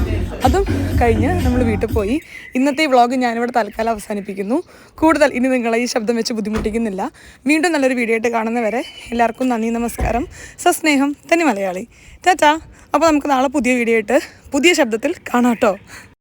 അതും കഴിഞ്ഞ് നമ്മൾ വീട്ടിൽ പോയി. ഇന്നത്തെ ഈ വ്ളോഗ് ഞാനിവിടെ തൽക്കാലം അവസാനിപ്പിക്കുന്നു. കൂടുതൽ ഇനി നിങ്ങളെ ഈ ശബ്ദം വെച്ച് ബുദ്ധിമുട്ടിക്കുന്നില്ല. വീണ്ടും നല്ലൊരു വീഡിയോ ആയിട്ട് കാണുന്നവരെ എല്ലാവർക്കും നന്ദി, നമസ്കാരം, സസ്നേഹം, തനി മലയാളി. ടാറ്റാ. അപ്പോൾ നമുക്ക് നാളെ പുതിയ വീഡിയോ ആയിട്ട് പുതിയ ശബ്ദത്തിൽ കാണാം കേട്ടോ.